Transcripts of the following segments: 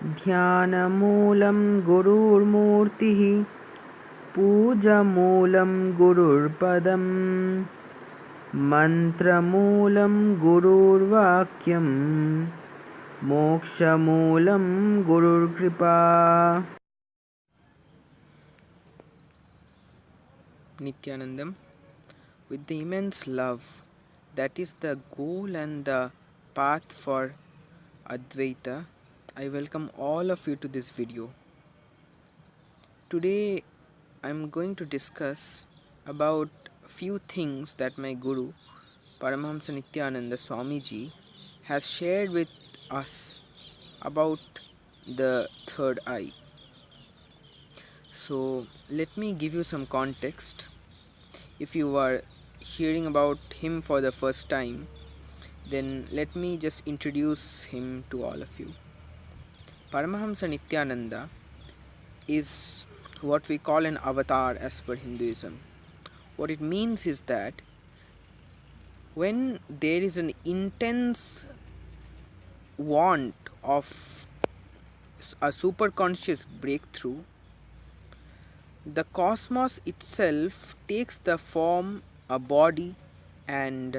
ध्यानमूलं गुरुर्मूर्तिः पूजमूलं गुरुर्पदं मन्त्रमूलं गुरुर्वाक्यं मोक्षमूलं गुरुर्कृपा. Nityanandam, with the immense love that is the goal and the path for Advaita, I welcome all of you to this video. Today I am going to discuss about few things that my Guru Paramahamsa Nithyananda Swamiji has shared with us about the third eye. So let me give you some context. If you are hearing about him for the first time, then let me just introduce him to all of you. Paramahamsa Nithyananda is what we call an avatar as per Hinduism. What it means is that when there is an intense want of a superconscious breakthrough, the cosmos itself takes the form a body and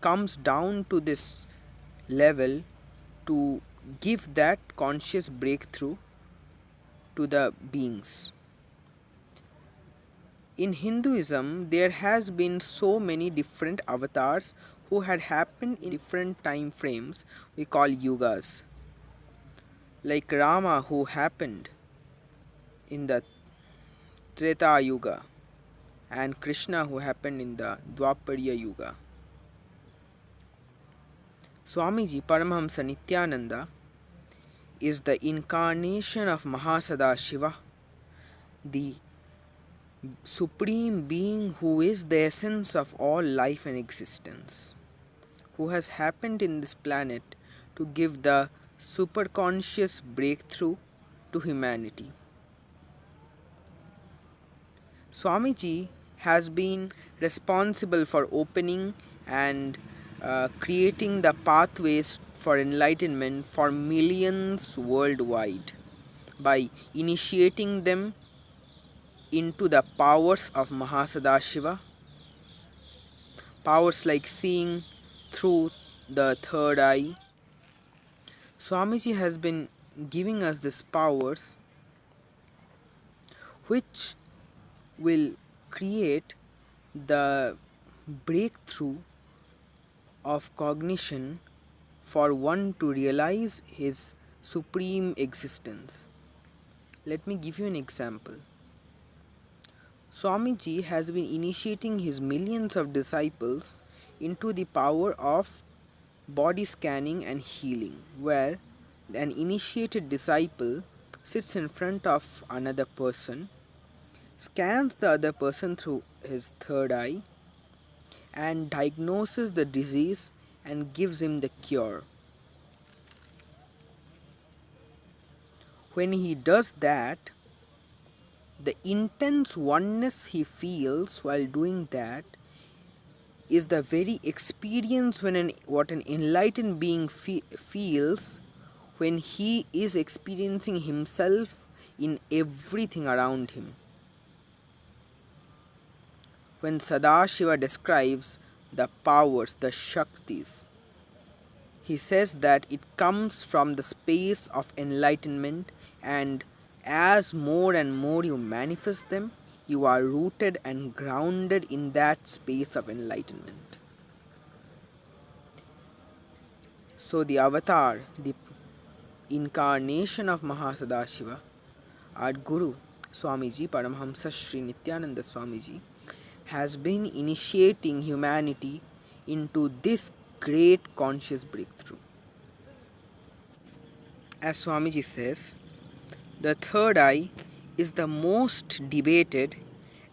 comes down to this level to give that conscious breakthrough to the beings. In Hinduism, there has been so many different avatars who had happened in different time frames we call yugas. Like Rama, who happened in the Treta Yuga, and Krishna, who happened in the Dwapara Yuga. Swamiji Paramahamsa Nithyananda is the incarnation of Mahasadashiva, the supreme being who is the essence of all life and existence, who has happened in this planet to give the superconscious breakthrough to humanity. Swamiji has been responsible for opening and creating the pathways for enlightenment for millions worldwide by initiating them into the powers of Mahasadashiva, powers like seeing through the third eye. Swamiji has been giving us these powers which will create the breakthrough of cognition for one to realize his supreme existence. Let me give you an example. Swamiji has been initiating his millions of disciples into the power of body scanning and healing, where an initiated disciple sits in front of another person, scans the other person through his third eye, and diagnoses the disease and gives him the cure. When he does that, the intense oneness he feels while doing that is the very experience what an enlightened being feels when he is experiencing himself in everything around him. When Sadashiva describes the powers, the Shaktis, he says that it comes from the space of enlightenment, and as more and more you manifest them, you are rooted and grounded in that space of enlightenment. So the avatar, the incarnation of Mahasadashiva, our Guru, Swamiji Paramahamsa Sri Nithyananda Swamiji, has been initiating humanity into this great conscious breakthrough. As Swamiji says, the third eye is the most debated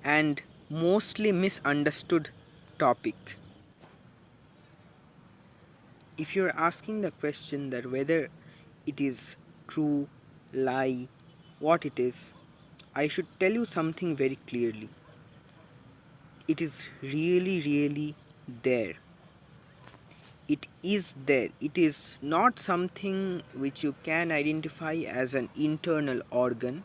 and mostly misunderstood topic. If you are asking the question that whether it is true, lie, what it is, I should tell you something very clearly. It is really there. it is there. It is not something which you can identify as an internal organ,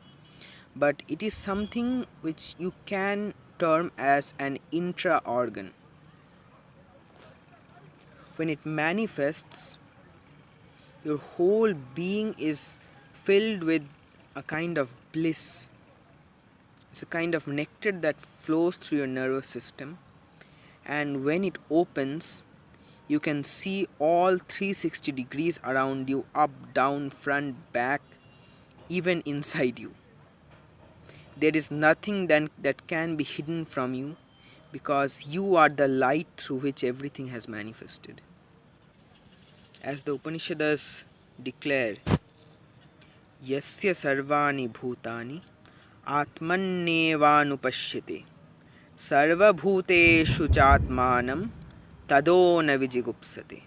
but it is something which you can term as an intra organ. When it manifests, your whole being is filled with a kind of bliss. It's a kind of nectar that flows through your nervous system, and when it opens, you can see all 360 degrees around you, up, down, front, back, even inside you. There is nothing that can be hidden from you, because you are the light through which everything has manifested. As the Upanishads declare, Yasya sarvani bhutani atmannevanupashyate sarvabhuteshu chatmanam tado na vijigupsate.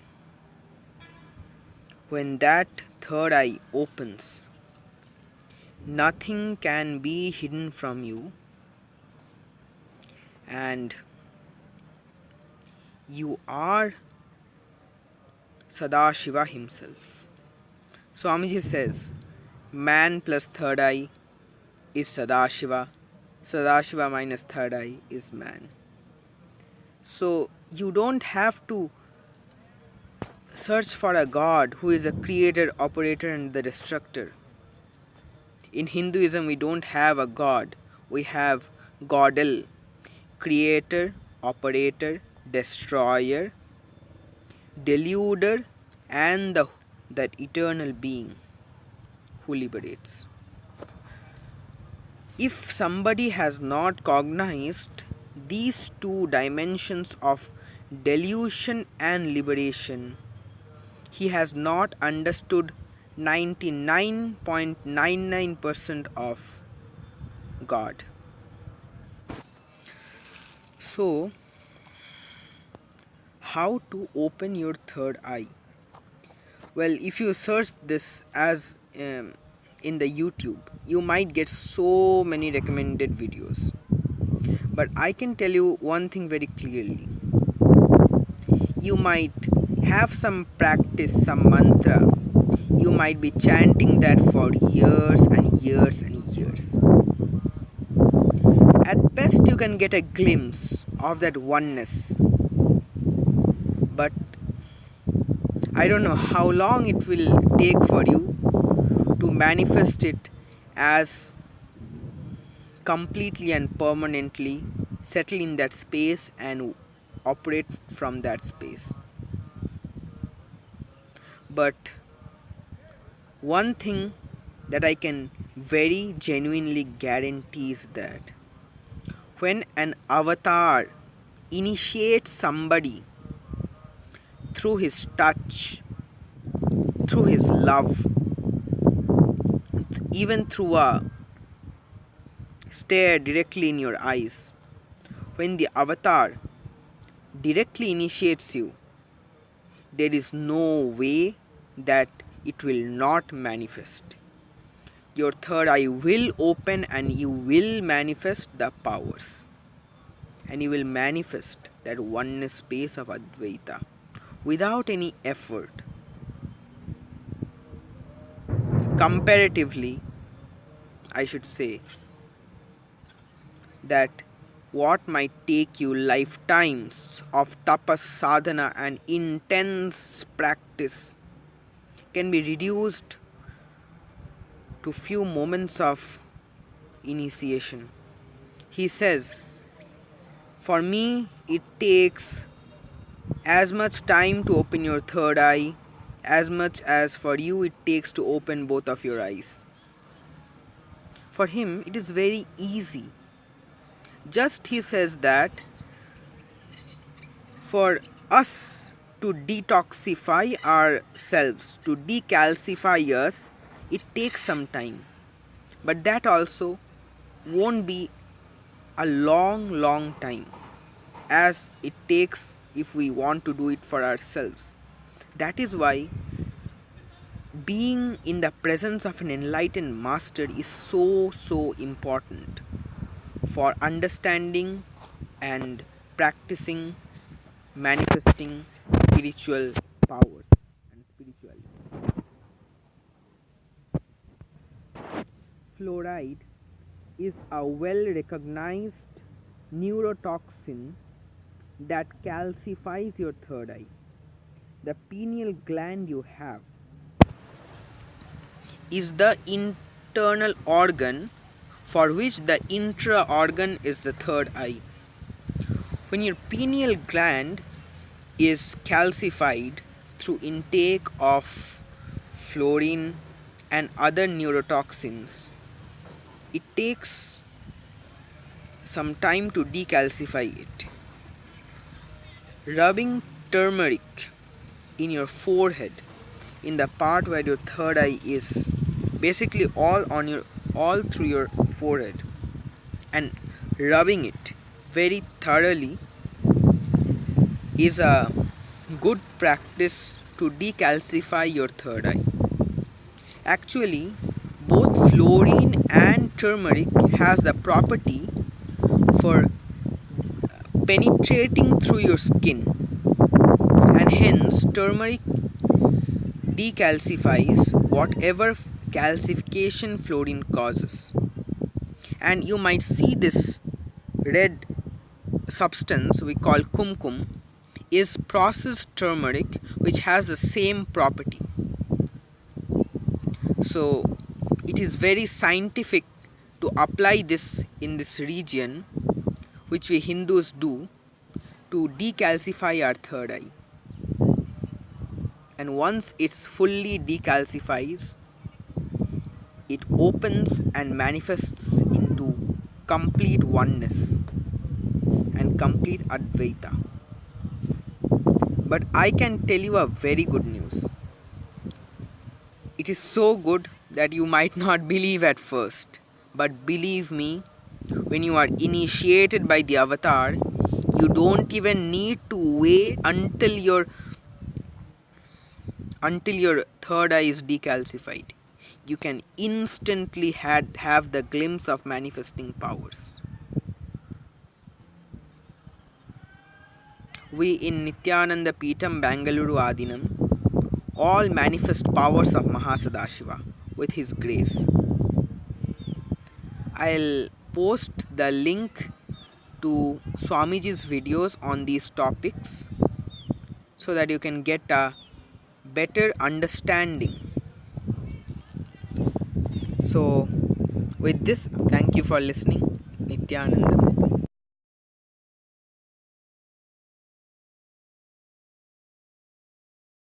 When that third eye opens, nothing can be hidden from you, and you are Sadashiva himself. Swamiji says, man plus third eye is Sadashiva. Sadashiva minus third eye is man. So you don't have to search for a God who is a creator, operator, and the destructor. In Hinduism, we don't have a God. We have Godel, creator, operator, destroyer, deluder, and that eternal being who liberates. If somebody has not cognized these two dimensions of delusion and liberation, he has not understood 99.99% of God. So, how to open your third eye? Well, if you search this as in the YouTube, you might get so many recommended videos. But I can tell you one thing very clearly. You might have some practice, some mantra. You might be chanting that for years and years and years. At best, you can get a glimpse of that oneness. But I don't know how long it will take for you to manifest it as completely and permanently settle in that space and operate from that space. But one thing that I can very genuinely guarantee is that when an avatar initiates somebody through his touch, through his love, even through a stare directly in your eyes, when the avatar directly initiates you, there is no way that it will not manifest. Your third eye will open and you will manifest the powers. And you will manifest that oneness space of Advaita without any effort. Comparatively, I should say that what might take you lifetimes of tapas sadhana and intense practice can be reduced to few moments of initiation. He says, for me, it takes as much time to open your third eye as much as for you it takes to open both of your eyes. For him, it is very easy. Just he says that for us to detoxify ourselves, to decalcify us, it takes some time. But that also won't be a long time as it takes if we want to do it for ourselves. That is why being in the presence of an enlightened master is so important for understanding and practicing, manifesting spiritual fluoride is a well recognized neurotoxin that calcifies your third eye. The pineal gland you have is the internal organ for which the intra organ is the third eye. When your pineal gland is calcified through intake of fluorine and other neurotoxins, it takes some time to decalcify it. Rubbing turmeric in your forehead, in the part where your third eye is, basically all through your forehead, and rubbing it very thoroughly is a good practice to decalcify your third eye. Actually, both fluorine and turmeric has the property for penetrating through your skin, and hence turmeric decalcifies whatever calcification fluorine causes. And you might see this red substance we call kumkum is processed turmeric, which has the same property. So it is very scientific to apply this in this region, which we Hindus do, to decalcify our third eye. And once it's fully decalcifies, it opens and manifests into complete oneness and complete Advaita. But I can tell you a very good news. It is so good that you might not believe at first. But believe me, when you are initiated by the Avatar, you don't even need to wait until your third eye is decalcified. You can instantly have the glimpse of manifesting powers. We in Nithyananda Peetham Bangalore Adinam all manifest powers of Mahasadashiva with his grace. I'll post the link to Swamiji's videos on these topics so that you can get a better understanding. So with this, thank you for listening. Nithyanandam.